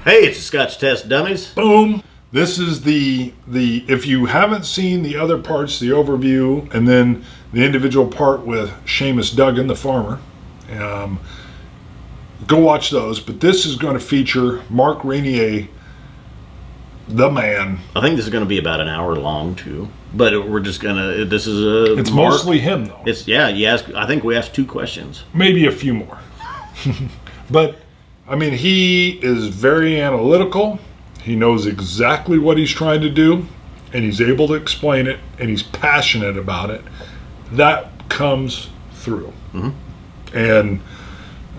Hey, it's the Scotch Test Dummies. Boom. This is the if you haven't seen the other parts, the overview, and then the individual part with Seamus Duggan, the farmer, go watch those. But this is going to feature Mark Reynier, the man. I think this is going to be about an hour long too. But we're just gonna. This is a. It's mostly him though. It's You ask. I think we asked 2 questions. Maybe a few more. But I mean, he is very analytical. He knows exactly what he's trying to do, and he's able to explain it, and he's passionate about it. That comes through. Mm-hmm. And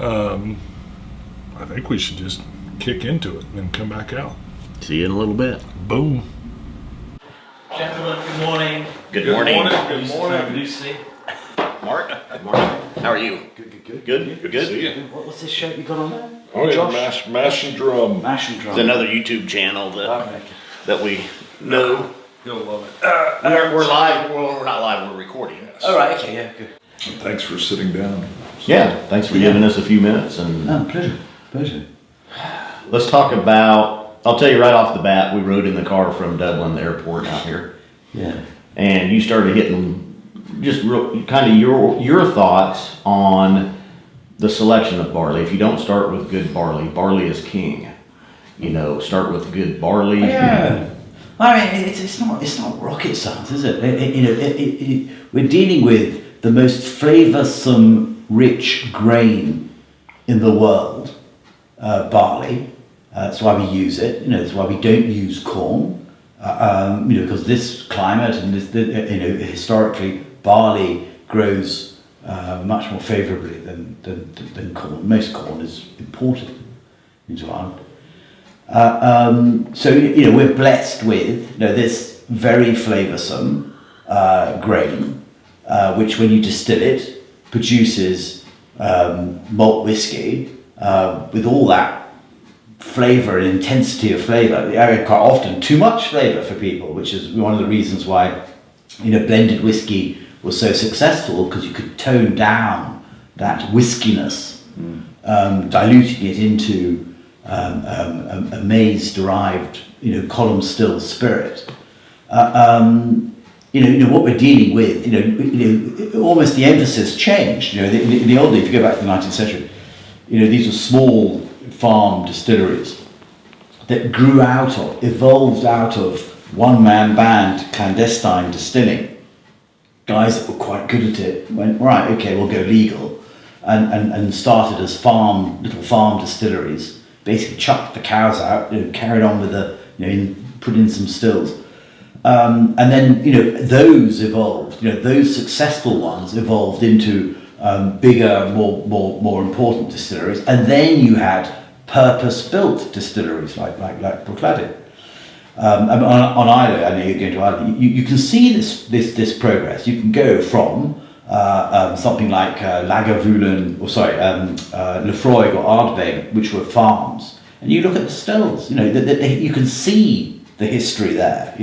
I think we should just kick into it and then come back out. See you in a little bit. Boom. Gentlemen, good morning. Good morning. Good morning. Lucy. Mark. Good morning. How are you? Good. You're good. See ya. What's this shirt you got on there? Oh yeah, Josh? mash and drum. Mash and drum. It's another YouTube channel that we know. You'll love it. We're live. Well, we're not live. We're recording. All right. Okay. Yeah. Good. Thanks for sitting down. Yeah. Thanks for giving us a few minutes. And Pleasure. let's talk about. I'll tell you right off the bat. We rode in the car from Dublin Airport out here. Yeah. And you started hitting just real, kind of your thoughts on the selection of barley. If you don't start with good barley, barley is king. You know, start with good barley. Yeah. I mean, it's not rocket science, is it? We're dealing with the most flavoursome, rich grain in the world, barley. That's why we use it. You know, that's why we don't use corn. Because this climate and this, historically, barley grows much more favourably than corn. Most corn is imported into Ireland. So we're blessed with this very flavoursome grain, which when you distill it produces malt whiskey with all that flavour and intensity of flavour. Quite often too much flavour for people, which is one of the reasons why blended whiskey was so successful, because you could tone down that whiskiness, diluting it into a maize-derived, column still spirit. What we're dealing with, almost the emphasis changed. In the old days, if you go back to the 19th century, these were small farm distilleries that evolved out of one-man band clandestine distilling. Guys that were quite good at it went, right, okay, we'll go legal, and started as little farm distilleries. Basically chucked the cows out, carried on with put in some stills. And then, those evolved, those successful ones evolved into bigger, more important distilleries. And then you had purpose-built distilleries like Bruichladdich. On Islay, I know you're going to Ireland, you can see this progress. You can go from something like Lagavulin, Lefroy or Ardbeg, which were farms, and you look at the stills. You can see the history there.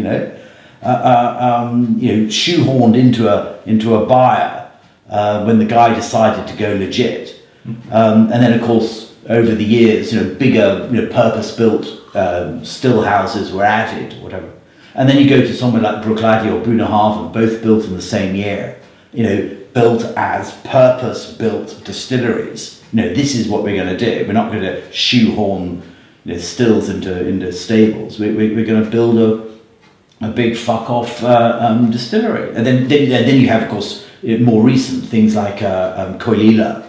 Shoehorned into a buyer when the guy decided to go legit, and then of course over the years, bigger, purpose-built still houses were added, or whatever, and then you go to somewhere like Bruichladdich or Brunehaven, both built in the same year. Built as purpose-built distilleries. This is what we're going to do. We're not going to shoehorn stills into stables. We're going to build a big fuck-off distillery. And then you have, of course, more recent things like Coilila,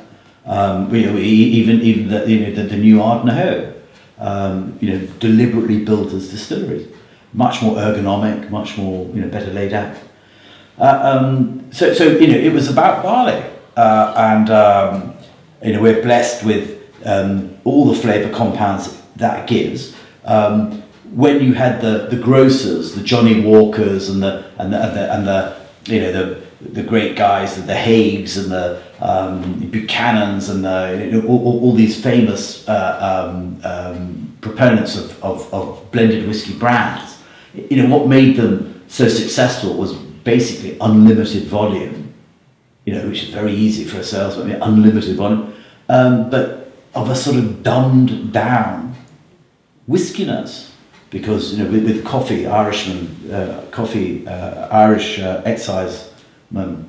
even the new Ardnahoe, deliberately built as distilleries. Much more ergonomic, much more better laid out. So it was about barley, and we're blessed with all the flavour compounds that gives. When you had the grocers, the Johnny Walkers, and the great guys, the Haigs and the Buchanans, and all these famous proponents of blended whiskey brands, what made them so successful was basically unlimited volume, which is very easy for a salesman, unlimited volume, but of a sort of dumbed down whiskiness, because with coffee, Irish exciseman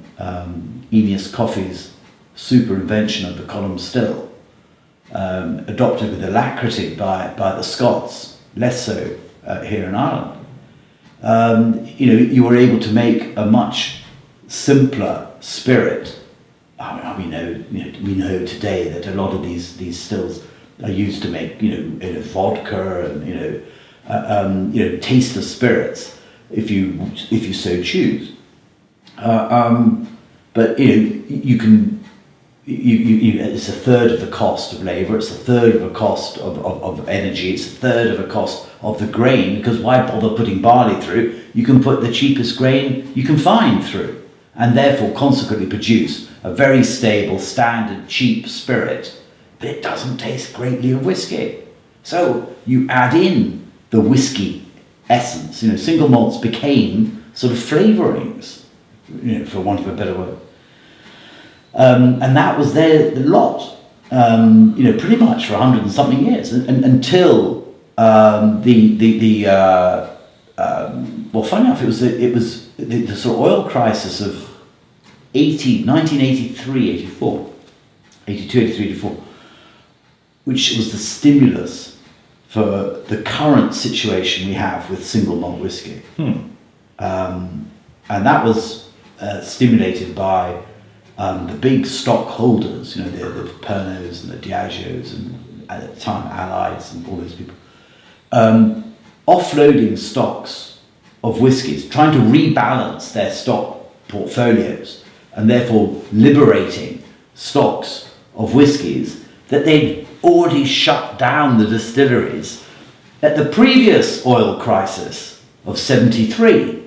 Eneas Coffey's super invention of the column still, adopted with alacrity by the Scots, less so here in Ireland. You were able to make a much simpler spirit. We know today that a lot of these stills are used to make vodka and tasteless spirits, if you so choose. But you can. It's a third of the cost of labour, it's a third of the cost of energy, it's a third of the cost of the grain, because why bother putting barley through? You can put the cheapest grain you can find through, and therefore consequently produce a very stable, standard, cheap spirit, but it doesn't taste greatly of whiskey. So you add in the whiskey essence, single malts became sort of flavourings, for want of a better word. And that was their lot, pretty much for 100 and something years, and until funny enough, it was the sort of oil crisis of 1983, 84, 82, 83, 84, which was the stimulus for the current situation we have with single malt whiskey. And that was stimulated by the big stockholders, the Pernots and the Diageos and at the time Allies and all those people, offloading stocks of whiskies, trying to rebalance their stock portfolios, and therefore liberating stocks of whiskies that they'd already shut down the distilleries at the previous oil crisis of 73.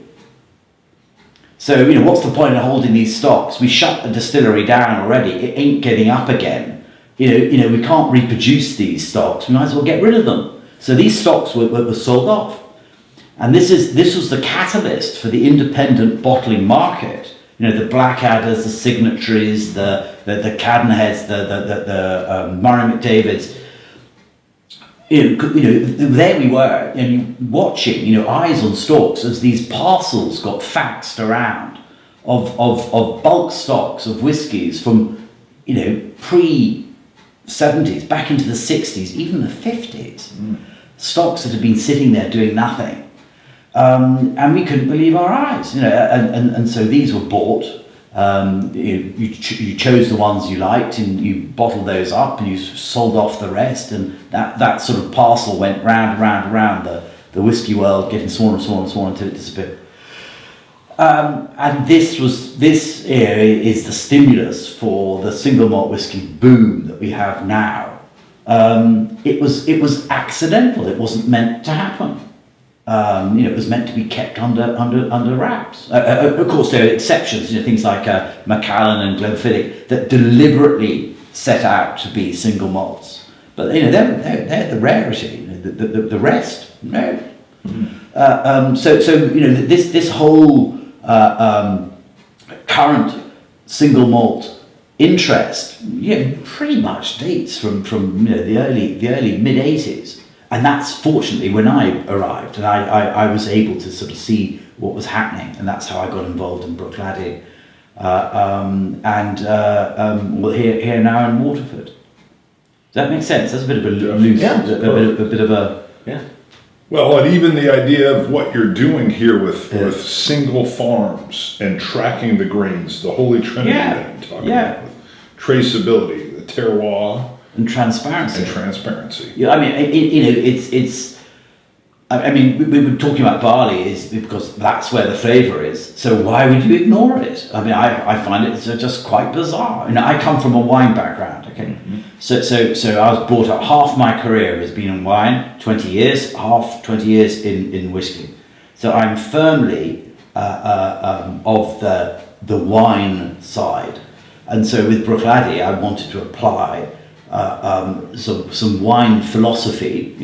So, what's the point of holding these stocks? We shut the distillery down already. It ain't getting up again. We can't reproduce these stocks. We might as well get rid of them. So these stocks were sold off. And this was the catalyst for the independent bottling market. The Blackadders, the Signatories, the Cadenheads, the Murray McDavids. There we were, watching, eyes on stalks as these parcels got faxed around of bulk stocks of whiskies from, pre-70s, back into the 60s, even the 50s. Stocks that had been sitting there doing nothing. And we couldn't believe our eyes, and so these were bought. You chose the ones you liked and you bottled those up and you sold off the rest, and that sort of parcel went round the whiskey world, getting smaller until it disappeared. And this is the stimulus for the single malt whiskey boom that we have now. It was accidental. It wasn't meant to happen. It was meant to be kept under wraps. Of course, there are exceptions. Things like Macallan and Glenfiddich that deliberately set out to be single malts. But they're the rarity. The rest, no. So this whole current single malt interest, pretty much dates from the early mid-80s. And that's fortunately when I arrived, and I was able to sort of see what was happening, and that's how I got involved in Bruichladdich, here now in Waterford. Does that make sense? That's a bit of a loose, a bit of a yeah. Well, and even the idea of what you're doing here with single farms and tracking the grains, the Holy Trinity that you talk about, with traceability, the terroir. And transparency. Yeah, I mean, it's. I mean, we were talking about barley is because that's where the flavour is. So why would you ignore it? I mean, I find it just quite bizarre. I come from a wine background. Okay, so I was brought up. Half my career has been in wine, 20 years. Half 20 years in whiskey. So I'm firmly of the wine side, and so with Bruichladdich, I wanted to apply. Some wine philosophy,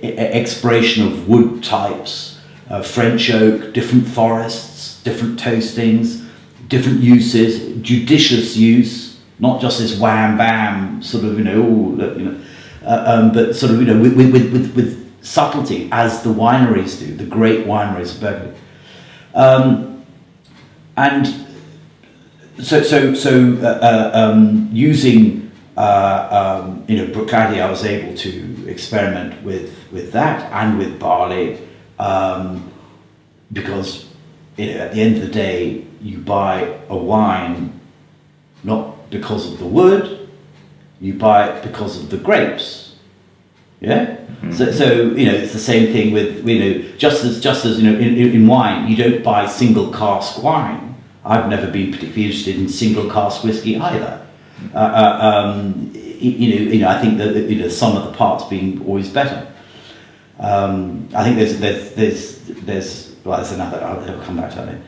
exploration of wood types, French oak, different forests, different toastings, different uses, judicious use, not just this wham bam sort of but sort of with subtlety, as the wineries do, the great wineries of Burgundy. And using Bruichladdich, I was able to experiment with that and with barley, because at the end of the day, you buy a wine not because of the wood, you buy it because of the grapes. Yeah. Mm-hmm. So it's the same thing with just as in wine, you don't buy single cask wine. I've never been particularly interested in single cask whiskey either. I think that some of the parts being always better. I think there's another. I'll come back to that.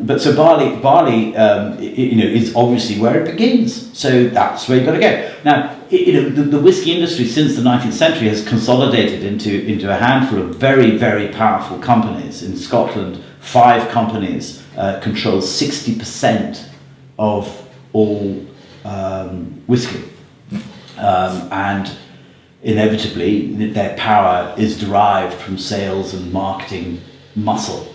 But so barley, is obviously where it begins. So that's where you've got to go. Now, the whiskey industry since the 19th century has consolidated into a handful of very, very powerful companies. In Scotland, 5 companies control 60% of all whiskey, and inevitably their power is derived from sales and marketing muscle.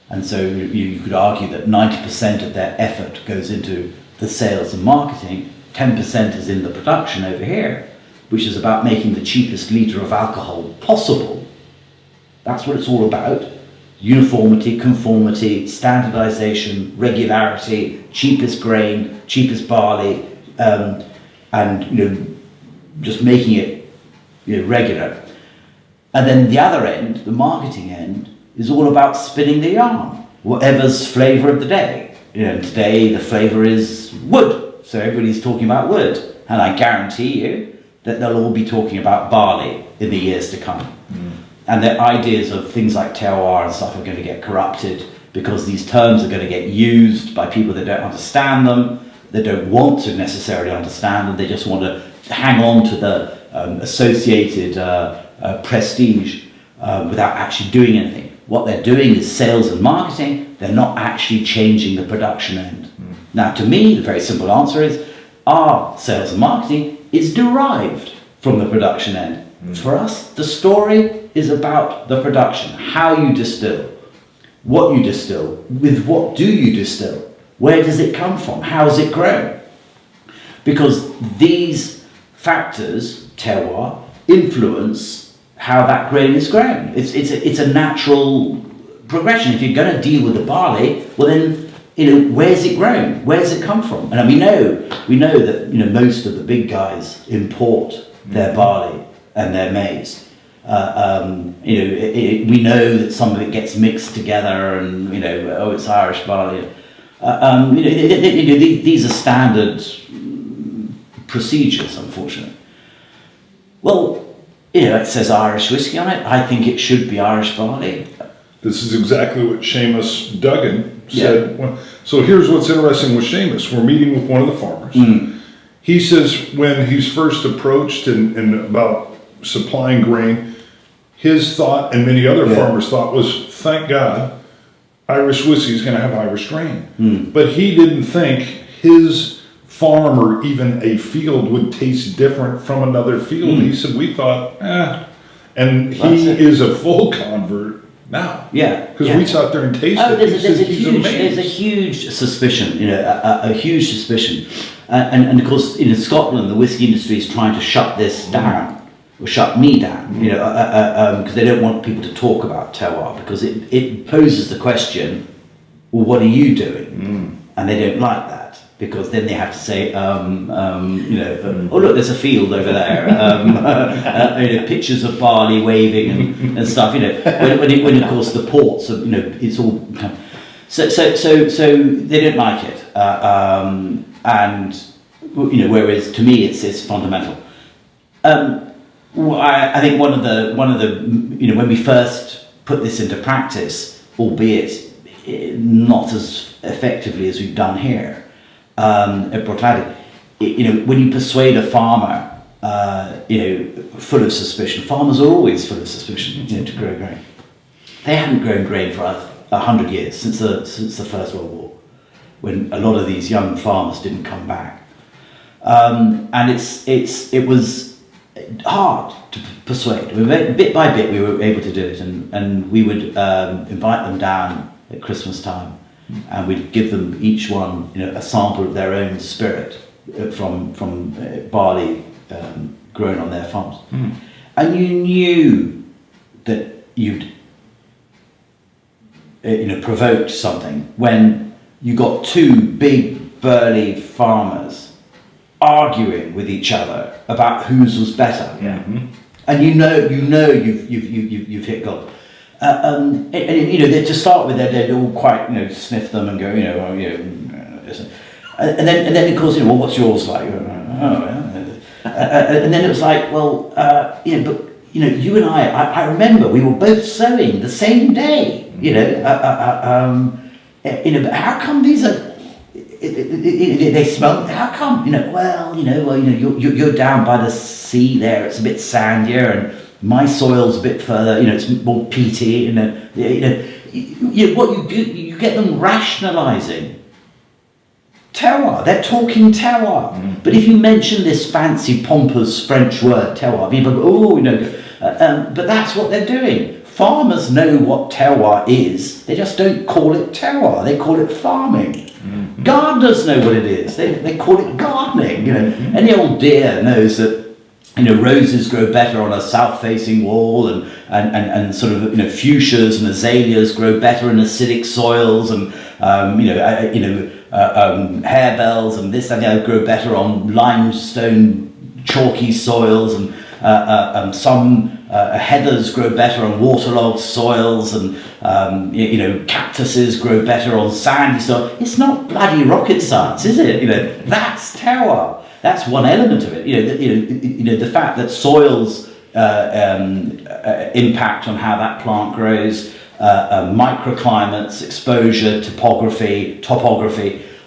And so you could argue that 90% of their effort goes into the sales and marketing, 10% is in the production over here, which is about making the cheapest litre of alcohol possible. That's what it's all about. Uniformity, conformity, standardization, regularity, cheapest grain, cheapest barley, and just making it regular. And then the other end, the marketing end, is all about spinning the yarn, whatever's flavour of the day. Today the flavour is wood, so everybody's talking about wood, and I guarantee you that they'll all be talking about barley in the years to come. And their ideas of things like terroir and stuff are going to get corrupted because these terms are going to get used by people that don't understand them, that don't want to necessarily understand them, they just want to hang on to the associated prestige without actually doing anything. What they're doing is sales and marketing, they're not actually changing the production end. Now, to me, the very simple answer is our sales and marketing is derived from the production end. For us, the story is about the production, how you distill, what you distill, with what do you distill, where does it come from, how is it grown? Because these factors, terroir, influence how that grain is grown. It's a natural progression. If you're going to deal with the barley, well then, where's it grown? Where's it come from? And we know that most of the big guys import their barley and their maize. We know that some of it gets mixed together, and it's Irish barley. These are standard procedures, unfortunately. Well, it says Irish whiskey on it. I think it should be Irish barley. This is exactly what Seamus Duggan said. Yeah. So here's what's interesting with Seamus. We're meeting with one of the farmers. He says when he's first approached and about supplying grain, his thought, and many other farmers' thought, was, thank God, Irish whiskey is going to have Irish grain. But he didn't think his farm or even a field would taste different from another field. He said, we thought, and he is a full convert now. Yeah. Because we sat there and tasted it. There's a huge suspicion, a huge suspicion. And of course, in Scotland, the whiskey industry is trying to shut this down, or shut me down, because they don't want people to talk about terroir, because it poses the question, well, what are you doing? And they don't like that, because then they have to say, oh look, there's a field over there, pictures of barley waving and stuff, when of course the ports are, it's all, so they don't like it, and whereas to me it's fundamental. I think one of the when we first put this into practice, albeit not as effectively as we've done here at Bruichladdich, when you persuade a farmer, full of suspicion. Farmers are always full of suspicion, to grow grain. They hadn't grown grain for 100 years since the First World War, when a lot of these young farmers didn't come back, and it was hard to persuade. Bit by bit, we were able to do it, and we would invite them down at Christmas time, and we'd give them each one, a sample of their own spirit from barley grown on their farms, and you knew that you'd provoked something when you got two big burly farmers arguing with each other about whose was better, and you've hit gold. And to start with, they'd all quite sniff them and go and then of course what's yours like? And then it was like, well, but you and I remember we were both sowing the same day, but how come these are? They smell. How come? You're down by the sea there. It's a bit sandier, and my soil's a bit further. It's more peaty. What you do, you get them rationalising terroir. They're talking terroir. But if you mention this fancy, pompous French word terroir, people go, but that's what they're doing. Farmers know what terroir is. They just don't call it terroir. They call it farming. Gardeners know what it is. They call it gardening. Any old deer knows that roses grow better on a south-facing wall, and sort of fuchsias and azaleas grow better in acidic soils, and harebells and this and that grow better on limestone chalky soils, and some heathers grow better on waterlogged soils, and cactuses grow better on sandy soil. It's not bloody rocket science, is it? That's terroir. That's one element of it. The fact that soils impact on how that plant grows, microclimates, exposure, topography,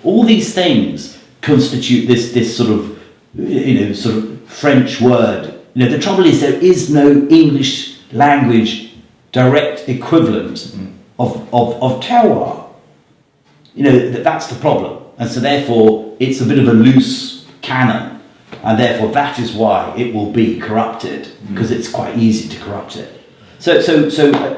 all these things constitute this sort of French word. The trouble is there is no English language direct equivalent of terroir. That's the problem, and so therefore it's a bit of a loose cannon, and therefore that is why it will be corrupted, because it's quite easy to corrupt it. So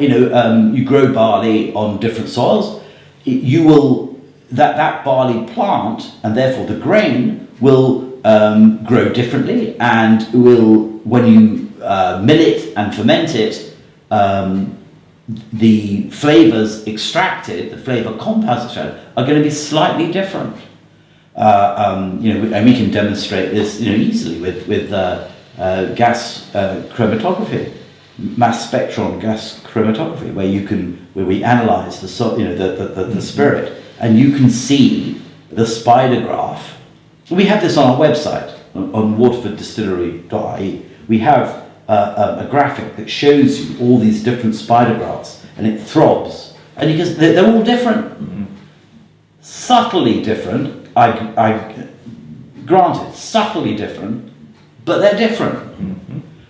you grow barley on different soils. You will that barley plant, and therefore the grain will grow differently, and will, when you mill it and ferment it, the flavours extracted, the flavour compounds extracted, are going to be slightly different. And we can demonstrate this easily with gas chromatography, mass spectron gas chromatography, where we analyse the spirit, and you can see the spider graph. We have this on our website on waterforddistillery.ie. We have a graphic that shows you all these different spider graphs, and it throbs, and they're all different, subtly different. I granted, subtly different, but they're different.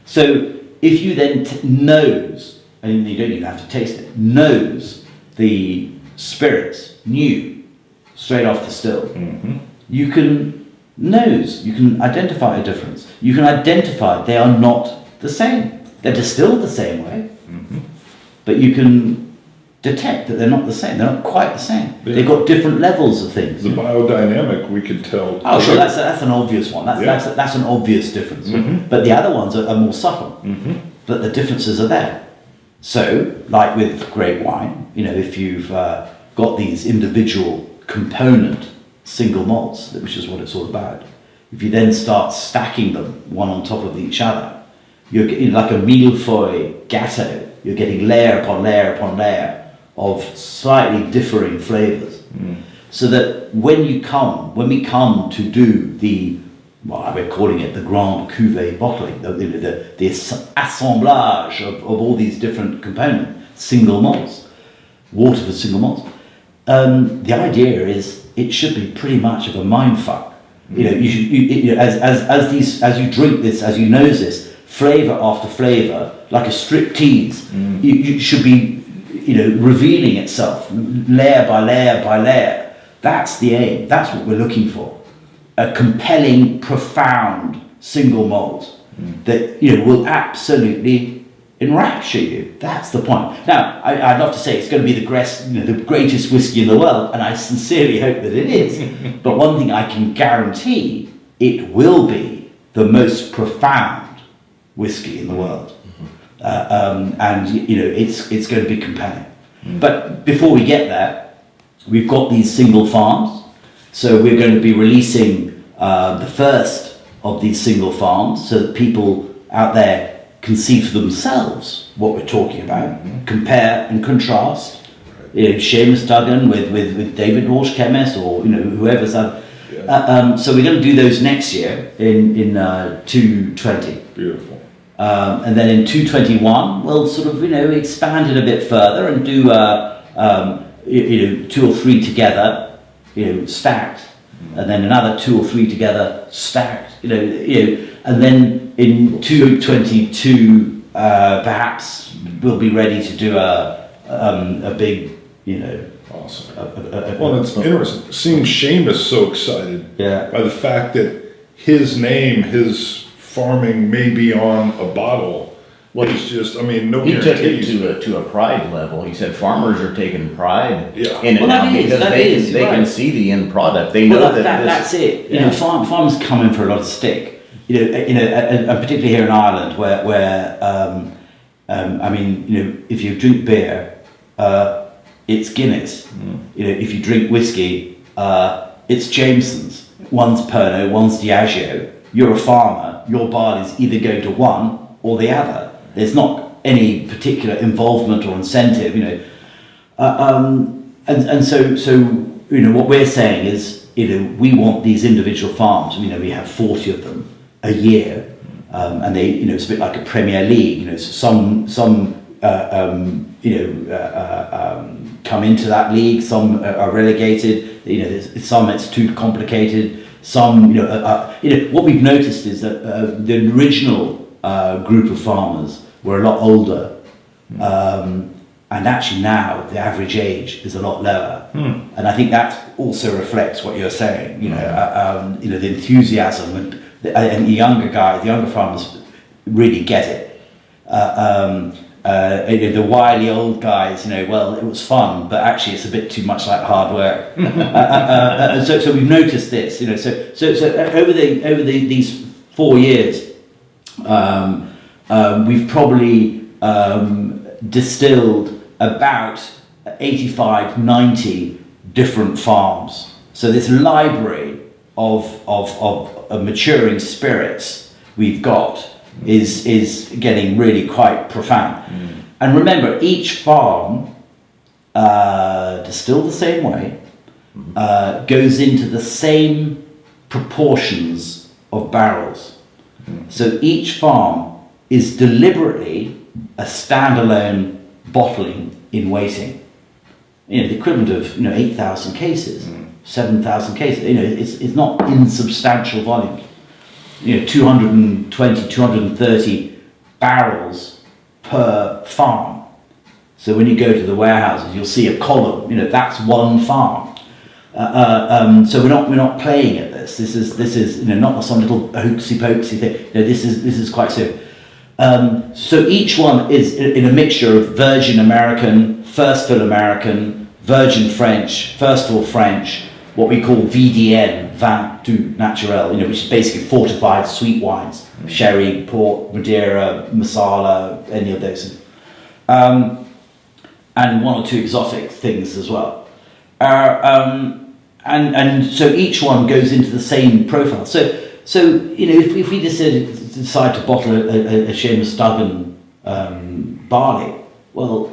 So if you then nose, and you don't even have to taste it, nose the spirits new straight off the still, you can identify a difference. You can identify they are not the same. They're distilled the same way, but you can detect that they're not the same. They're not quite the same. They've got different levels of things. The biodynamic, we could tell. Oh, sure, that's an obvious one. That's an obvious difference. But the other ones are more subtle. But the differences are there. So, like with grape wine, if you've got these individual component single malts, which is what it's all about, if you then start stacking them one on top of each other, you're getting like a millefeuille gâteau. You're getting layer upon layer upon layer of slightly differing flavours, so that when we come to do we're calling it the Grand Cuvée bottling, the assemblage of all these different components, single malts, Waterford single malts. The idea is it should be pretty much of a mindfuck. As you drink this, as you nose this, flavour after flavour, like a striptease, you should be revealing itself layer by layer by layer. That's the aim. That's what we're looking for. A compelling, profound single malt that will absolutely enrapture you. That's the point. Now, I'd love to say it's going to be the greatest whiskey in the world, and I sincerely hope that it is. But one thing I can guarantee, it will be the most profound whiskey in the world, and it's going to be compelling. But before we get there, we've got these single farms, so we're going to be releasing the first of these single farms, so that people out there can see for themselves what we're talking about, compare and contrast. Seamus Duggan with David Walsh Chemist, or whoever's done. So we're going to do those next year in 220. Beautiful. And then in 221 we'll sort of expand it a bit further and do 2 or 3 together, stacked, and then another 2 or 3 together stacked, and then in 222 perhaps we'll be ready to do a big, Awesome. Well, it's interesting. Seeing Seamus so excited by the fact that his name, his farming may be on a bottle. Well, it's just, no he took it guarantees. to a pride level. He said farmers are taking pride Yeah. in it Well, now that is- because that they is, they right. can see the end product. They know that that's it. Yeah. Farmers come in for a lot of stick. And particularly here in Ireland, where if you drink beer, it's Guinness. If you drink whiskey, it's Jameson's. One's Pernod, one's Diageo. You're a farmer. Your barley's either going to one or the other. There's not any particular involvement or incentive. And so what we're saying is, we want these individual farms. We have 40 of them a year, and they, it's a bit like a Premier League. Some come into that league. Some are relegated. Some it's too complicated. Some, what we've noticed is that the original group of farmers were a lot older, and actually now the average age is a lot lower, and I think that also reflects what you're saying. The enthusiasm and the younger farmers really get it. The wily old guys, well, it was fun, but actually it's a bit too much like hard work. So we've noticed this, so over these 4 years, we've probably distilled about 85, 90 different farms. So this library of maturing spirits we've got is getting really quite profound. And remember, each farm, distilled the same way, goes into the same proportions of barrels. So each farm is deliberately a standalone bottling in waiting. The equivalent of 8,000 cases, 7,000 cases. It's not insubstantial volumes. 220, 230 barrels per farm. So when you go to the warehouses, you'll see a column. That's one farm. So we're not playing at this. This is not some little hoaxy pokesy thing. This is quite serious. So each one is in a mixture of virgin American, first fill American, virgin French, first fill French, what we call VDN, vin du naturel, which is basically fortified sweet wines, sherry, port, Madeira, Masala, any of those, and one or two exotic things as well. And so each one goes into the same profile. So if we decide to bottle a Seamus Duggan barley, well,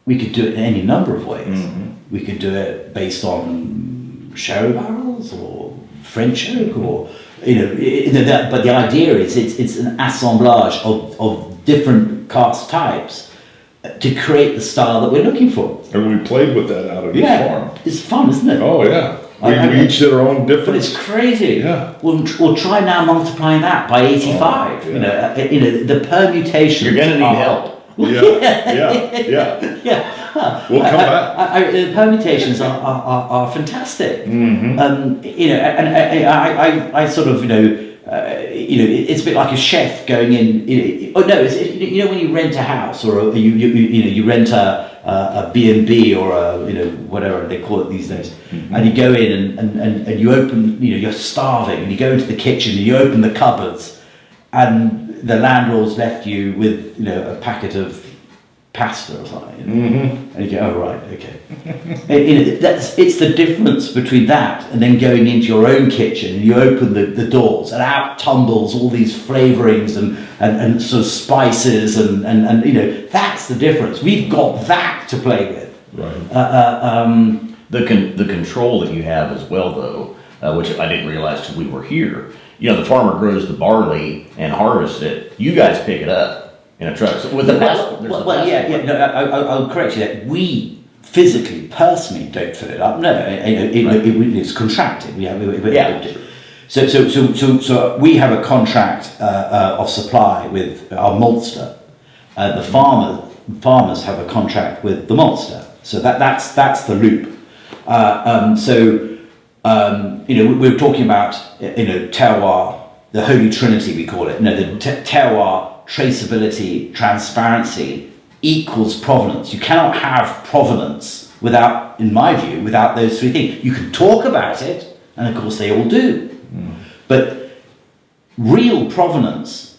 we could do it in any number of ways. We could do it based on sherry barrels or French oak, or but the idea is it's an assemblage of different cask types to create the style that we're looking for. And we played with that out of each farm. It's fun, isn't it? Oh yeah. We each did our own different. But it's crazy. Yeah. We'll try now multiplying that by 85. Oh, yeah. The permutations. You're going to need help. Yeah. We'll come back. The permutations are fantastic. Mm-hmm. And I sort of it's a bit like a chef going in. When you rent a house or you rent a B&B or whatever they call it these days, and you go in and you open, you're starving, and you go into the kitchen and you open the cupboards, and the landlord's left you with a packet of pasta or something, and you go, oh right, okay. It's the difference between that and then going into your own kitchen and you open the doors and out tumbles all these flavourings and sort of spices and that's the difference. We've got that to play with. Right. The control that you have as well, though, which I didn't realize till we were here. The farmer grows the barley and harvests it. You guys pick it up in a truck. So with the I'll correct you that we physically, personally, don't fill it up. No, it's contracted. So we have a contract of supply with our maltster. The farmers have a contract with the maltster. So that's the loop. We're talking about terroir, the holy trinity we call it. The terroir, traceability, transparency equals provenance. You cannot have provenance without, in my view, without those three things. You can talk about it, and of course they all do. But real provenance,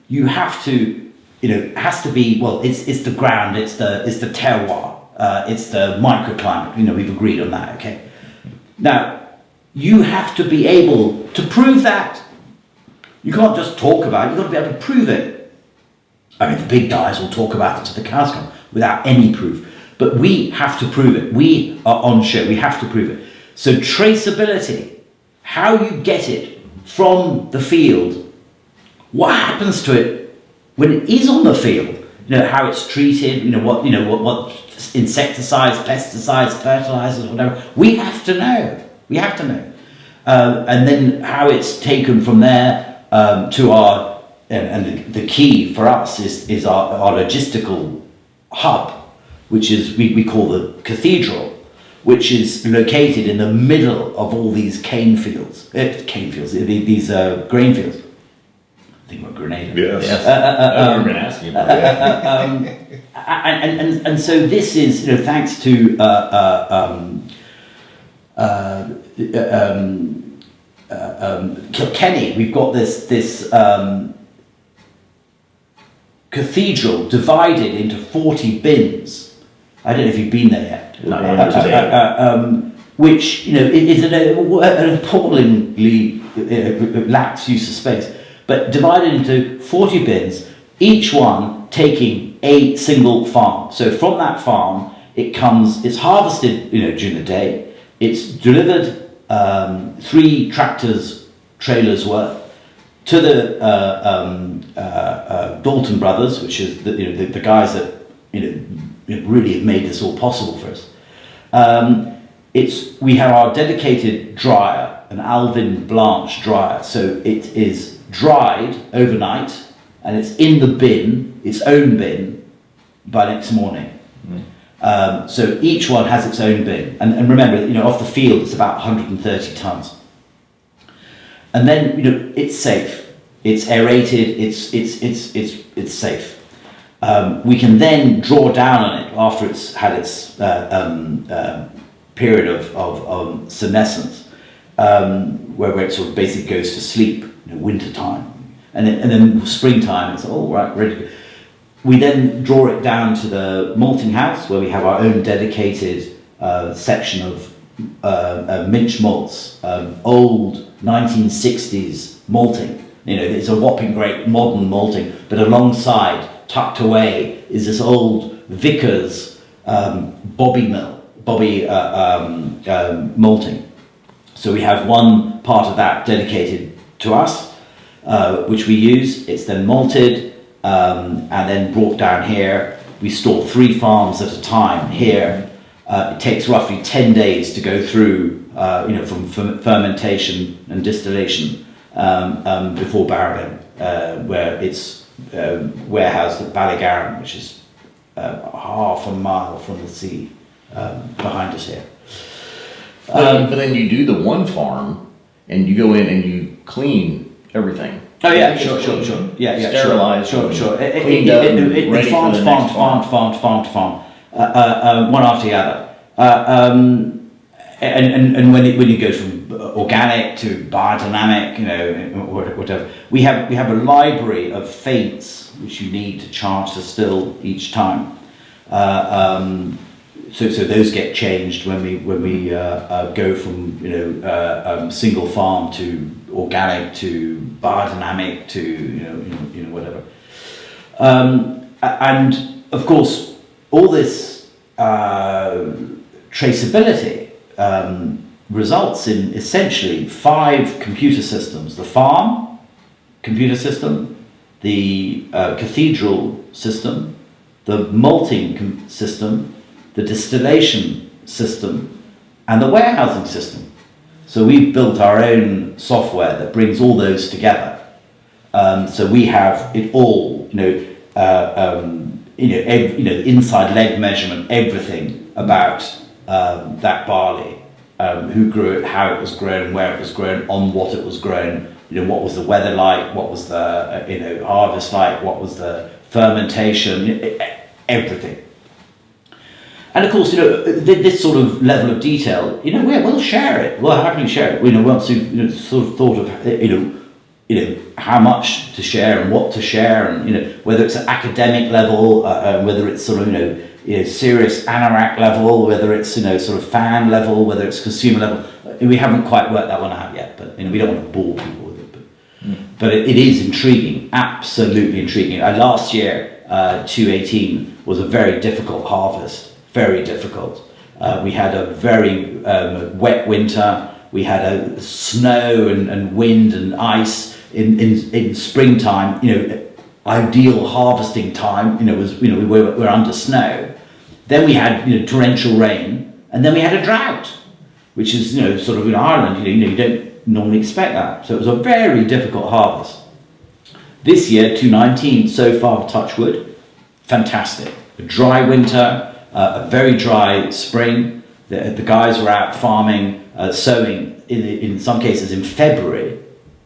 you have to, it has to be, well, it's the ground, it's the terroir, it's the microclimate. We've agreed on that, okay? Now, you have to be able to prove that. You can't just talk about it, you've got to be able to prove it. I mean, the big guys will talk about it till the cows come without any proof. But we have to prove it. We are on show, we have to prove it. So traceability, how you get it from the field, what happens to it when it is on the field, how it's treated, what insecticides, pesticides, fertilizers, whatever. We have to know. And then how it's taken from there to our, and the key for us is our logistical hub, which is we call the cathedral, which is located in the middle of all these grain fields, these grain fields. I think we're Grenada. Yes. I'm going to ask you about that. And so this is, thanks to Kilkenny, we've got this cathedral divided into 40 bins. I don't know if you've been there yet. Which is an appallingly lax use of space, but divided into 40 bins, each one taking a single farm. So from that farm, it's harvested during the day. It's delivered 3 tractors, trailers worth to the Dalton brothers, which is the guys that really have made this all possible for us. We have our dedicated dryer, an Alvin Blanche dryer. So it is dried overnight and it's in the bin, its own bin, by next morning. So each one has its own bin. And remember, off the field it's about 130 tons. And then, it's safe. It's aerated, it's safe. We can then draw down on it after it's had its period of senescence, where it sort of basically goes to sleep, winter time, and then springtime it's all right, ready to go. We then draw it down to the malting house where we have our own dedicated section of minch malts, old 1960s malting. It's a whopping great modern malting, but alongside, tucked away, is this old Vickers bobby malting. So we have one part of that dedicated to us, which we use. It's then malted and then brought down here. We store 3 farms at a time here. It takes roughly 10 days to go through, from fermentation and distillation before barreling, where it's warehoused at Ballygarran, which is half a mile from the sea behind us here. But then you do the one farm, and you go in and you clean everything. Oh yeah, sure. Yeah, Sterilized, sure. cleaned up, and ready for Farm, the next farm. one after the other. And when you go from organic to biodynamic, whatever, we have a library of faints which you need to charge the still each time. So those get changed when we go from single farm to organic to biodynamic to whatever. And of course, all this traceability results in essentially 5 computer systems: the farm computer system, the cathedral system, the malting system, the distillation system, and the warehousing system. So we've built our own software that brings all those together. So we have it all, inside leg measurement, everything about that barley, who grew it, how it was grown, where it was grown, on what it was grown, what was the weather like, what was the harvest like, what was the fermentation, everything. And of course, this sort of level of detail, we'll share it. We'll happily share it. Once you've sort of thought of, how much to share and what to share, and whether it's at academic level, whether it's sort of serious anorak level, whether it's sort of fan level, whether it's consumer level. We haven't quite worked that one out yet, but we don't want to bore people with it. But it is intriguing, absolutely intriguing. Last year, 2018 was a very difficult harvest. Very difficult. We had a very wet winter. We had a snow and wind and ice in springtime. Ideal harvesting time. We were under snow. Then we had torrential rain, and then we had a drought, which is sort of in Ireland. You don't normally expect that. So it was a very difficult harvest. This year, 2019, so far, touch wood, fantastic. A dry winter. A very dry spring. The guys were out farming, sowing in some cases in February,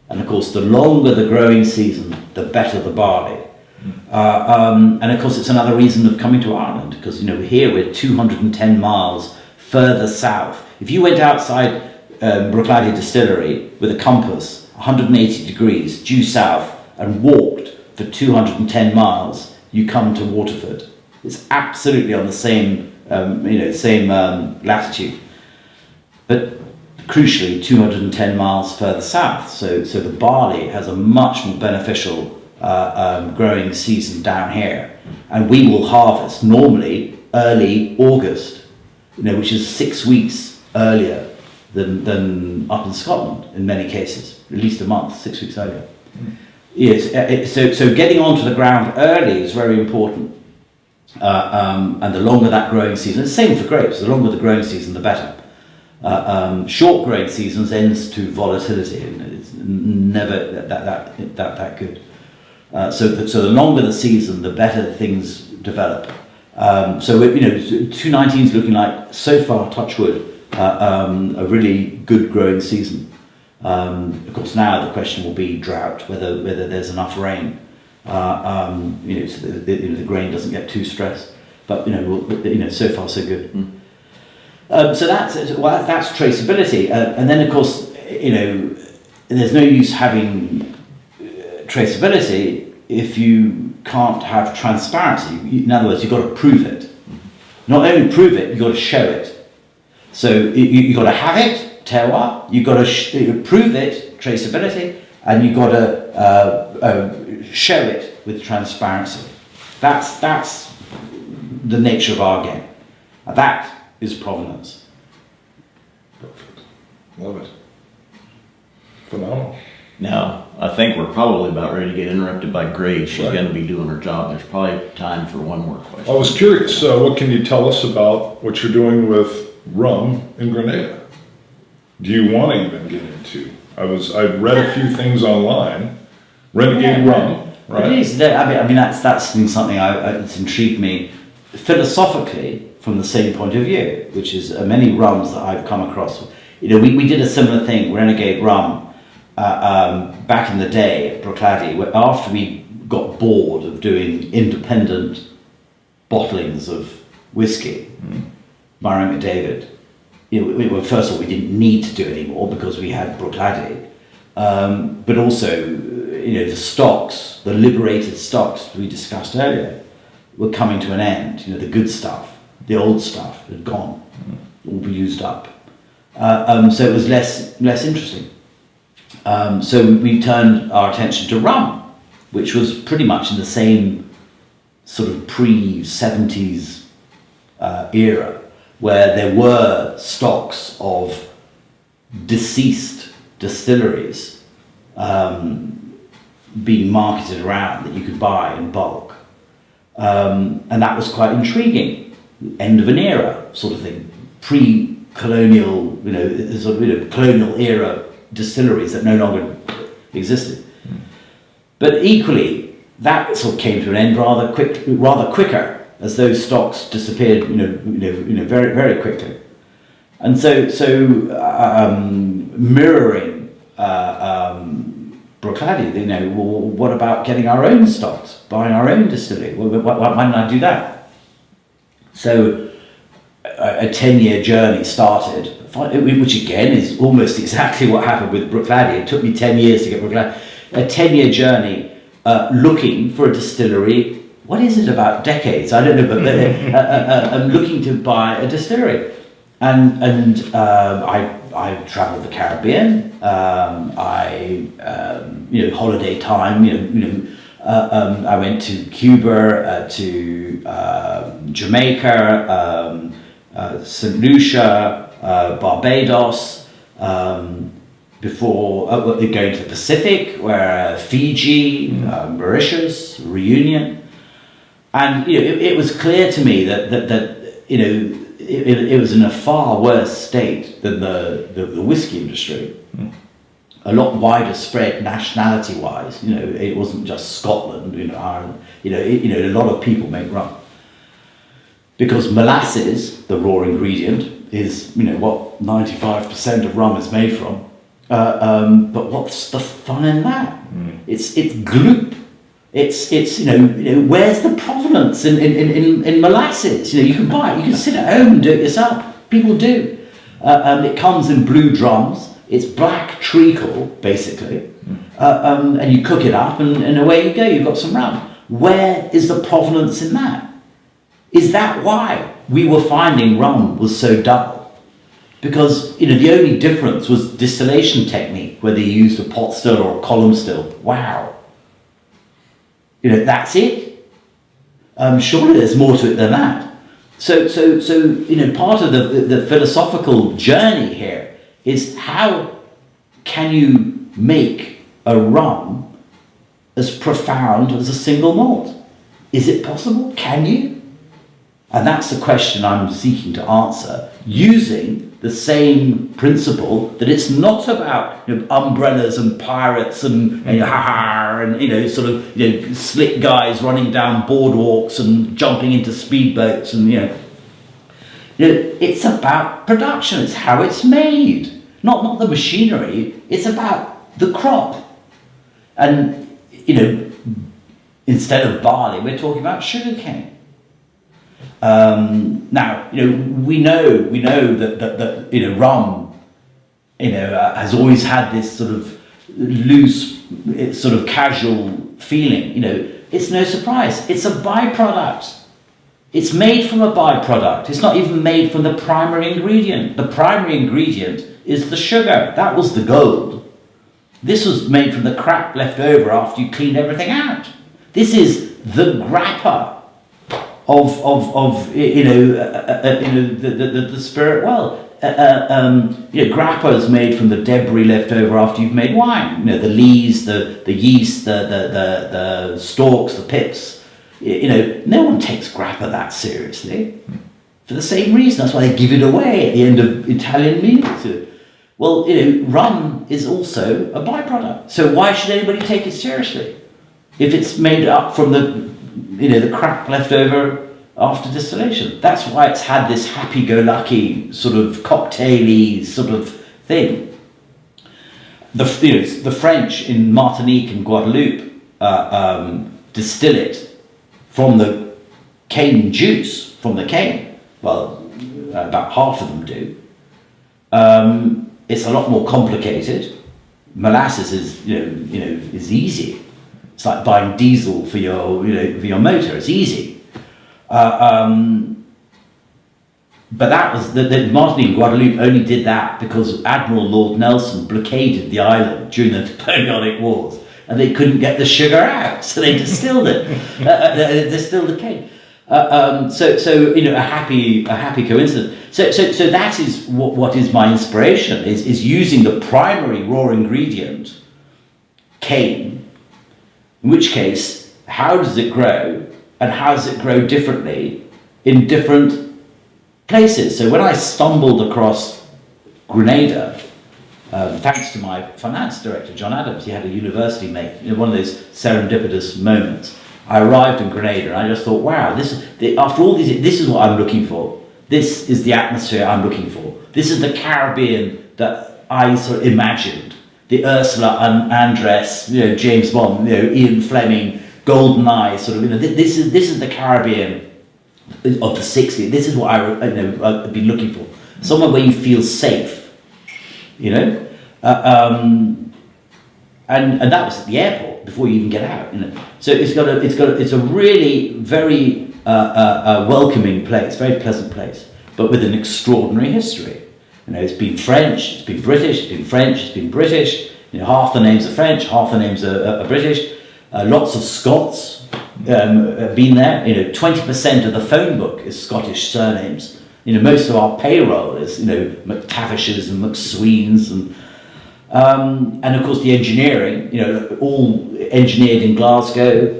and of course the longer the growing season, the better the barley. And of course it's another reason of coming to Ireland, because here we're 210 miles further south. If you went outside Renegade Distillery with a compass 180 degrees due south and walked for 210 miles, you come to Waterford. It's absolutely on the same, latitude, but crucially 210 miles further south. So the barley has a much more beneficial growing season down here, and we will harvest normally early August, which is 6 weeks earlier than up in Scotland in many cases, at least a month, 6 weeks earlier. Yes, so getting onto the ground early is very important. And the longer that growing season, it's the same for grapes, the longer the growing season, the better. Short growing seasons ends to volatility, and it's never that good. So the longer the season, the better things develop. So 2019 is looking like, so far, touch wood, a really good growing season. Of course, now the question will be drought, whether there's enough rain. So the grain doesn't get too stressed, but so far so good. So that's traceability, and then of course there's no use having traceability if you can't have transparency. In other words, you've got to prove it. Not only prove it, you've got to show it. So you've got to have it, terroir. You've got to prove it, traceability, and you've got to show it with transparency. That's the nature of our game. That is provenance. Perfect. Love it. Phenomenal. Now, I think we're probably about ready to get interrupted by Grace. She's Right. going to be doing her job. There's probably time for one more question. I was curious, what can you tell us about what you're doing with rum in Grenada? Do you want to even get into? I've read a few things online. Renegade Rum, right? It is. I mean that's been something that's intrigued me philosophically from the same point of view, which is many rums that I've come across. We did a similar thing, Renegade Rum, back in the day at Bruichladdich, after we got bored of doing independent bottlings of whiskey, Myron McDavid, well, first of all, we didn't need to do anymore because we had Bruichladdich, but also, the stocks, the liberated stocks we discussed earlier, were coming to an end. The good stuff, the old stuff had gone, all be used up. So it was less interesting. So we turned our attention to rum, which was pretty much in the same sort of pre-70s era, where there were stocks of deceased distilleries being marketed around that you could buy in bulk. And that was quite intriguing. End of an era sort of thing. Pre-colonial, colonial era distilleries that no longer existed. But equally, that sort of came to an end rather quicker, as those stocks disappeared, very, very quickly. And so mirroring Bruichladdich, well, what about getting our own stocks, buying our own distillery? Why didn't I do that? So a 10-year journey started, which again is almost exactly what happened with Bruichladdich. It took me 10 years to get Bruichladdich. A 10-year journey looking for a distillery. What is it, about decades? I don't know, but I'm looking to buy a distillery. And I travelled the Caribbean. Holiday time. I went to Cuba, to Jamaica, St. Lucia, Barbados. Before going to the Pacific, where Fiji, Mauritius, Reunion, and it was clear to me that it was in a far worse state than the whiskey industry. A lot wider spread nationality-wise. It wasn't just Scotland, Ireland. A lot of people make rum because molasses, the raw ingredient, is what 95% of rum is made from. But what's the fun in that? It's gloop. It's where's the provenance in molasses? You can buy it. You can sit at home and do it yourself. People do. It comes in blue drums. It's black treacle, basically, and you cook it up, and away you go. You've got some rum. Where is the provenance in that? Is that why we were finding rum was so dull? Because the only difference was distillation technique, whether you used a pot still or a column still. Wow. That's it. Surely there's more to it than that. So part of the philosophical journey here is how can you make a rum as profound as a single malt? Is it possible? Can you? And that's the question I'm seeking to answer, using the same principle that it's not about umbrellas and pirates and slick guys running down boardwalks and jumping into speedboats and it's about production. It's how it's made, not the machinery. It's about the crop. And instead of barley, we're talking about sugarcane. Now, we know that rum, has always had this sort of loose, sort of casual feeling. It's no surprise. It's a byproduct. It's made from a byproduct. It's not even made from the primary ingredient. The primary ingredient is the sugar. That was the gold. This was made from the crap left over after you cleaned everything out. This is the grappa of the spirit well. Grappa is made from the debris left over after you've made wine. The lees, the yeast, the stalks, the pips. No one takes grappa that seriously. For the same reason, that's why they give it away at the end of Italian meals. Well, rum is also a byproduct. So why should anybody take it seriously if it's made up from the crap left over after distillation? That's why it's had this happy-go-lucky sort of cocktaily sort of thing. the French in Martinique and Guadeloupe distill it from the cane juice, from the cane. Well, about half of them do. It's a lot more complicated. Molasses is is easy. It's like buying diesel for your motor. It's easy. But that was the Martinique and Guadeloupe only did that because Admiral Lord Nelson blockaded the island during the Napoleonic Wars, and they couldn't get the sugar out, so they distilled it. They distilled the cane. So a happy coincidence. So that is what is my inspiration is using the primary raw ingredient, cane. In which case, how does it grow, and how does it grow differently in different places? So when I stumbled across Grenada, thanks to my finance director, John Adams, he had a university mate, one of those serendipitous moments. I arrived in Grenada and I just thought, wow, after all these, this is what I'm looking for. This is the atmosphere I'm looking for. This is the Caribbean that I sort of imagined. The Ursula and Andress, James Bond, Ian Fleming, GoldenEye, sort of, this is the Caribbean of the 60s. This is what I've been looking for. Somewhere where you feel safe, And that was at the airport before you even get out. So it's a really very welcoming place, very pleasant place, but with an extraordinary history. It's been French, it's been British, it's been French, it's been British. Half the names are French, half the names are British. Lots of Scots have been there. 20% of the phone book is Scottish surnames. Most of our payroll is McTavishes and McSweens and of course the engineering. All engineered in Glasgow.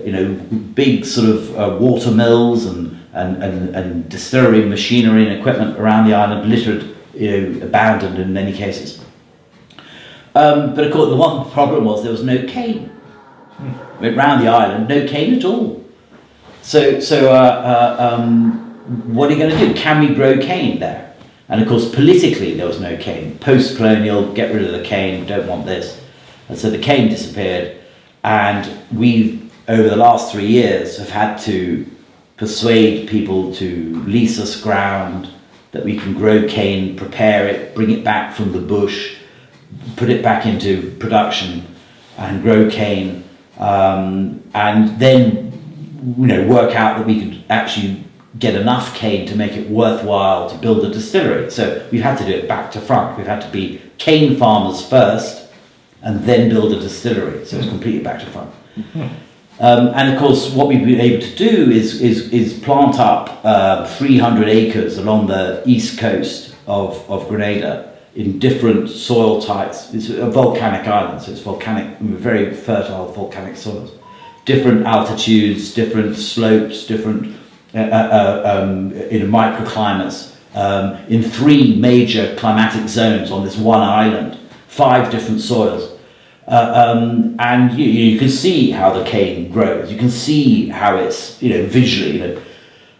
Big sort of water mills and distillery machinery and equipment around the island, littered, abandoned in many cases. But of course, the one problem was there was no cane. Around the island, no cane at all. So what are you going to do? Can we grow cane there? And of course, politically, there was no cane. Post-colonial, get rid of the cane, don't want this. And so the cane disappeared. And we, over the last 3 years, have had to persuade people to lease us ground, that we can grow cane, prepare it, bring it back from the bush, put it back into production and grow cane, and then work out that we could actually get enough cane to make it worthwhile to build a distillery. So we've had to do it back to front. We've had to be cane farmers first and then build a distillery. So it's completely back to front. And of course, what we've been able to do is plant up 300 acres along the east coast of Grenada in different soil types. It's a volcanic island, so it's volcanic, very fertile volcanic soils. Different altitudes, different slopes, different microclimates, in 3 major climatic zones on this one island, 5 different soils. And you can see how the cane grows. You can see how it's, visually,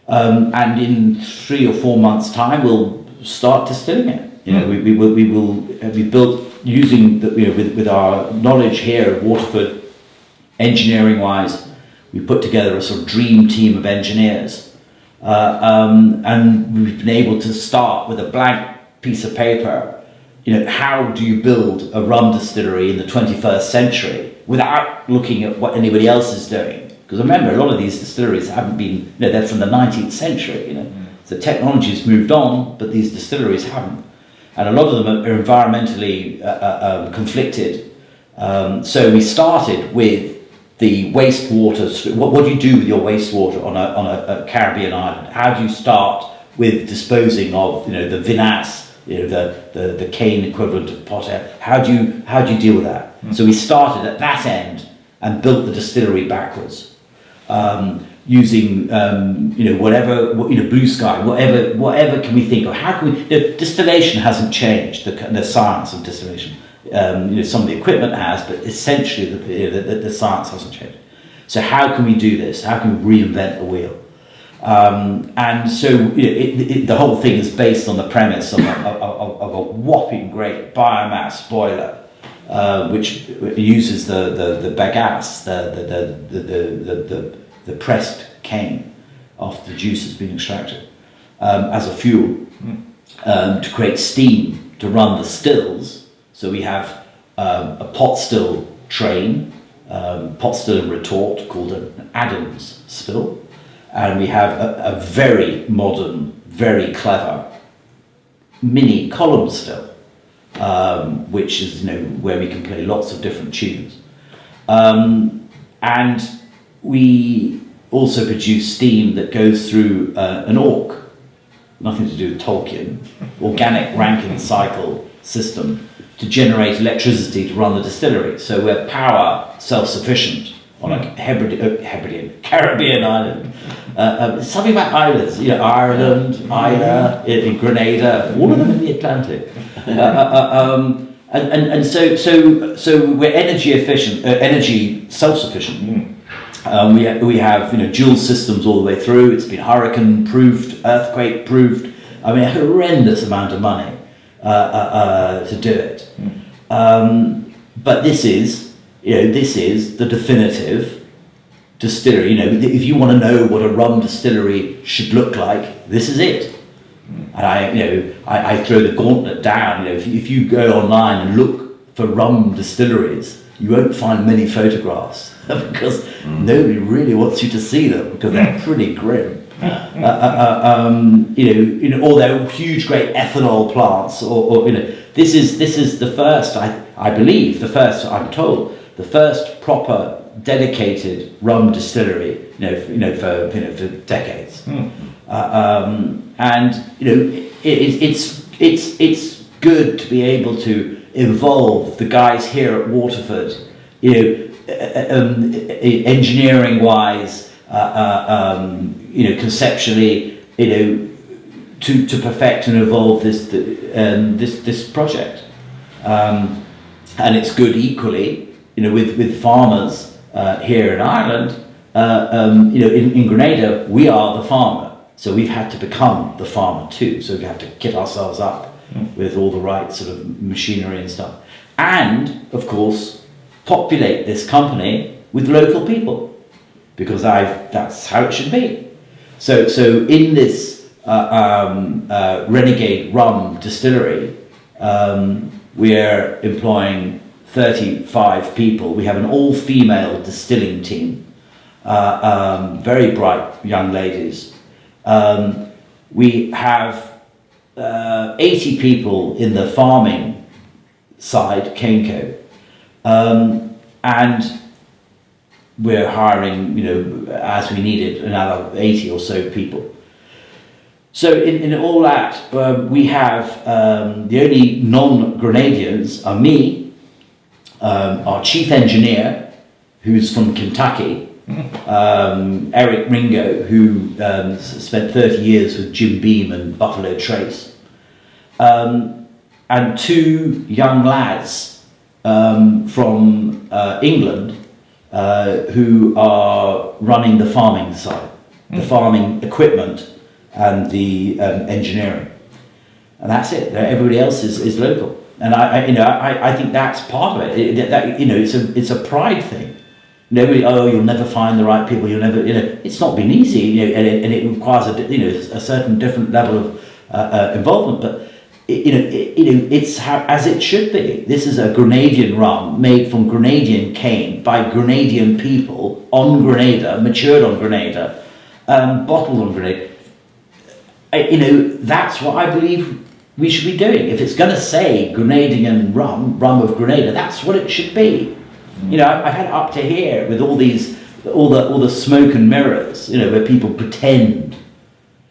and in 3 or 4 months' time, we'll start distilling it. We will be built using with our knowledge here at Waterford, engineering-wise. We put together a sort of dream team of engineers, and we've been able to start with a blank piece of paper. How do you build a rum distillery in the 21st century without looking at what anybody else is doing? Because remember, a lot of these distilleries haven't been, they're from the 19th century, So technology's moved on, but these distilleries haven't. And a lot of them are environmentally conflicted. So we started with the wastewater. What do you do with your wastewater on a Caribbean island? How do you start with disposing of the vinasse, the cane equivalent of potash? How do you deal with that? So we started at that end and built the distillery backwards, using whatever blue sky, whatever can we think of? How can we? Distillation hasn't changed, the science of distillation. Some of the equipment has, but essentially the science hasn't changed. So how can we do this? How can we reinvent the wheel? And so the whole thing is based on the premise of a whopping great biomass boiler, which uses the bagasse, the pressed cane after the juice has been extracted, as a fuel to create steam to run the stills. So we have a pot still train, pot still and retort called an Adams still, and we have a very modern, very clever mini column still, which is where we can play lots of different tunes, and we also produce steam that goes through an ORC, nothing to do with Tolkien, organic Rankine cycle system, to generate electricity to run the distillery. So we're power self-sufficient on a Caribbean island. Something about islands, Ireland, Isla, in Grenada, all of them in the Atlantic. And so we're energy efficient, energy self-sufficient. We have dual systems all the way through. It's been hurricane proofed, earthquake proofed. I mean, a horrendous amount of money to do it. But this is the definitive distillery. If you want to know what a rum distillery should look like, this is it. And I throw the gauntlet down. If you go online and look for rum distilleries, you won't find many photographs because nobody really wants you to see them because they're pretty grim. Or they're huge, great ethanol plants, or this is the first. I believe the first. I'm told the first proper dedicated rum distillery. For decades. And it's good to be able to involve the guys here at Waterford, engineering wise, conceptually, to perfect and evolve this project, and it's good equally, with farmers here in Ireland. In Grenada, we are the farmer, so we've had to become the farmer too. So we have to kit ourselves up with all the right sort of machinery and stuff, and of course populate this company with local people, because that's how it should be. So in this Renegade Rum Distillery, we're employing 35 people. We have an all-female distilling team, very bright young ladies. We have 80 people in the farming side, Caneco, and we're hiring, as we needed, another 80 or so people. So in all that, we have the only non-Grenadians are me, our chief engineer, who's from Kentucky, Eric Ringo, who spent 30 years with Jim Beam and Buffalo Trace, and two young lads from England who are running the farming side, the farming equipment and the engineering, and that's it. Everybody else is local, and I think that's part of it. It's a pride thing. Nobody, you'll never find the right people. You'll never, it's not been easy, and it requires a certain different level of involvement. But it's how, as it should be. This is a Grenadian rum made from Grenadian cane by Grenadian people on Grenada, matured on Grenada, bottled on Grenada. That's what I believe we should be doing. If it's going to say Grenadian rum of Grenada, that's what it should be. I've had it up to here with all the smoke and mirrors, where people pretend,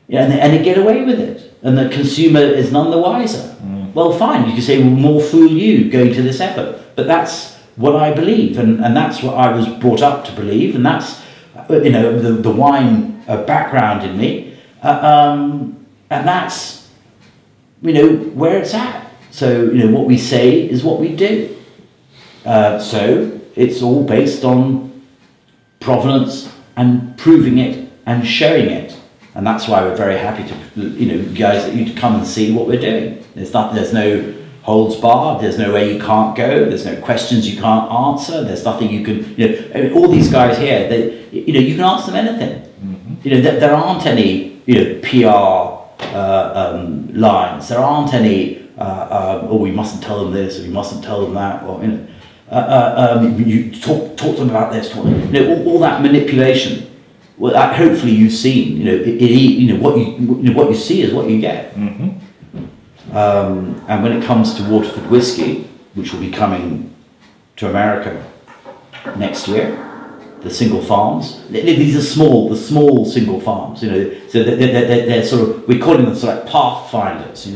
and they get away with it, and the consumer is none the wiser. Well, fine, you can say, well, more fool you going to this effort, but that's what I believe, and that's what I was brought up to believe, and that's the wine background in me, and that's where it's at. So what we say is what we do. So it's all based on provenance and proving it and showing it, and that's why we're very happy to, guys, that you to come and see what we're doing. There's no holds barred. There's no way you can't go. There's no questions you can't answer. There's nothing you can, I mean, all these guys here, you can ask them anything. There aren't any, PR lines. There aren't any, we mustn't tell them this, or we mustn't tell them that, or, you talk to them about this, all that manipulation. Well, hopefully you've seen, what you see is what you get. And when it comes to Waterford whiskey, which will be coming to America next year, the single farms, these are the small single farms, so they're sort of, we're calling them sort of like pathfinders,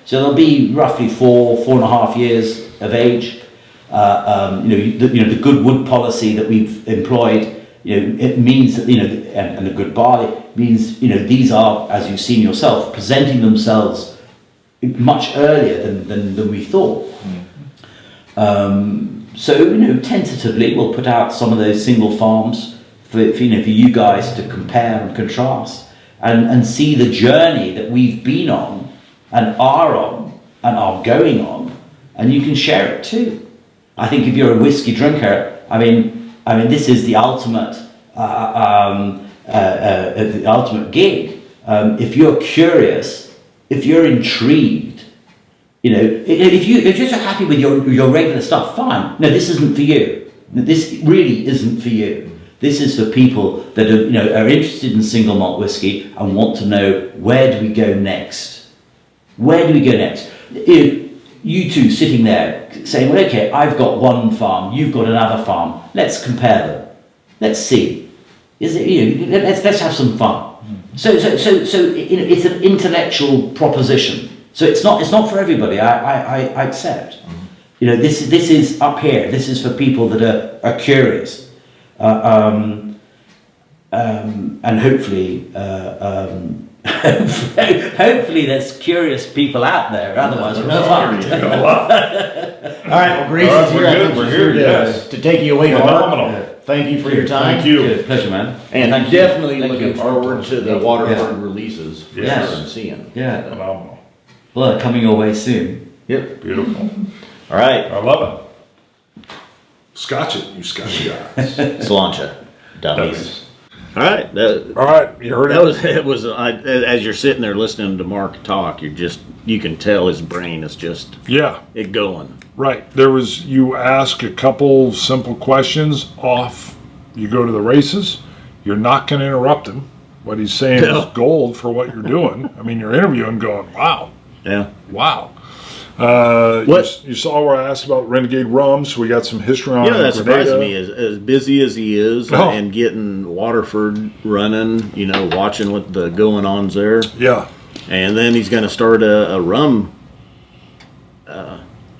so they'll be roughly 4.5 years of age. The good wood policy that we've employed, it means that, and the good barley means, these are, as you've seen yourself, presenting themselves much earlier than we thought. So, tentatively we'll put out some of those single farms for you guys to compare and contrast and see the journey that we've been on and are going on, and you can share it too. I think if you're a whiskey drinker, I mean, this is the ultimate, the ultimate gig. If you're curious, if you're intrigued, if you're just happy with your regular stuff, fine. No, this isn't for you. This really isn't for you. This is for people that are interested in single malt whiskey and want to know, where do we go next? Where do we go next? You two sitting there saying, well, okay, I've got one farm, you've got another farm. Let's compare them. Let's see. Let's have some fun. So it's an intellectual proposition. So it's not for everybody. I accept. This is up here. This is for people that are curious, and hopefully. Hopefully there's curious people out there, otherwise we're fine. All right, well, Grace is here. I think We're she's here, to take you away. Phenomenal. Mark. Thank you for your time. Thank you. Good, pleasure, man. And Thank you. definitely Thank looking you. forward to the Waterford releases for Yes. sure and seeing. Yeah, Phenomenal. well, they're coming your way soon. Yep. Beautiful. All right. I love it. Scotch it, you Scotch guys. Sláinte. Dummies. All right. All right, you heard it. It was as you're sitting there listening to Mark talk, you can tell his brain is just it going. Right. You ask a couple simple questions, off you go to the races. You're not going to interrupt him. What he's saying is gold for what you're doing. I mean, you're interviewing going, wow. Yeah. Wow. What? You saw where I asked about Renegade Rum, so we got some history on That surprised Grenada. me. As busy as he is and getting Waterford running, watching what the going ons there. Yeah. And then he's going to start a rum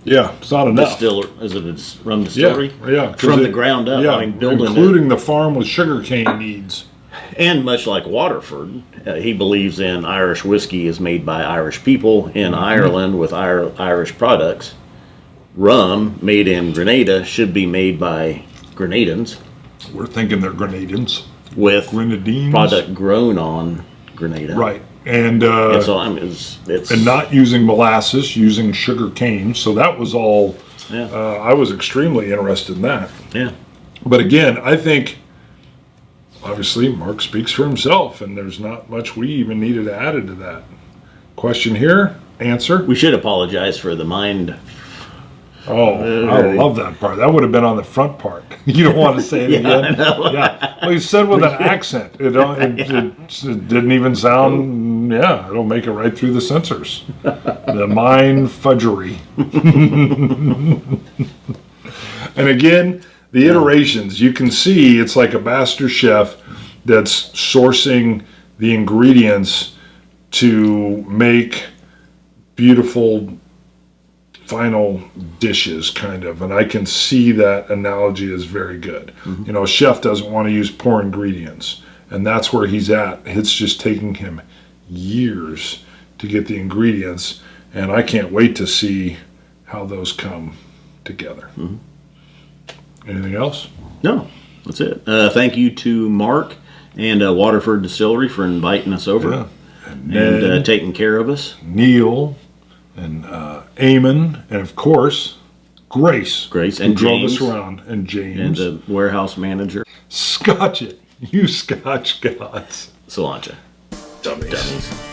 Yeah, it's not enough. Is it a rum distillery? Yeah. From the ground up. Yeah, I mean, building including the farm with sugarcane needs. And much like Waterford, he believes in Irish whiskey is made by Irish people in Ireland with Irish products. Rum made in Grenada should be made by Grenadans. We're thinking they're Grenadians. With Grenadines. product grown on Grenada. Right. And so it's and not using molasses, using sugar cane. So that was all. Yeah. I was extremely interested in that. Yeah. But again, I think obviously Mark speaks for himself, and there's not much we even needed to add to that. Question here, answer. We should apologize for the mind. Oh, I love that part. That would have been on the front part. You don't want to say it again. I know. Yeah. Well, he said with an accent. It didn't even sound. Yeah, it'll make it right through the censors. The mind fudgery. And again, the iterations. You can see it's like a master chef that's sourcing the ingredients to make beautiful final dishes, kind of, and I can see that analogy is very good. A chef doesn't want to use poor ingredients, and that's where he's at. It's just taking him years to get the ingredients, and I can't wait to see how those come together. Anything else? No, that's it. Thank you to Mark and Waterford Distillery for inviting us over and taking care of us. Neil, and Eamon, and of course, Grace. Grace who and drove James. us around, and James. And the warehouse manager. Scotch it, you Scotch gods. Solancha. Dummies. Dummies.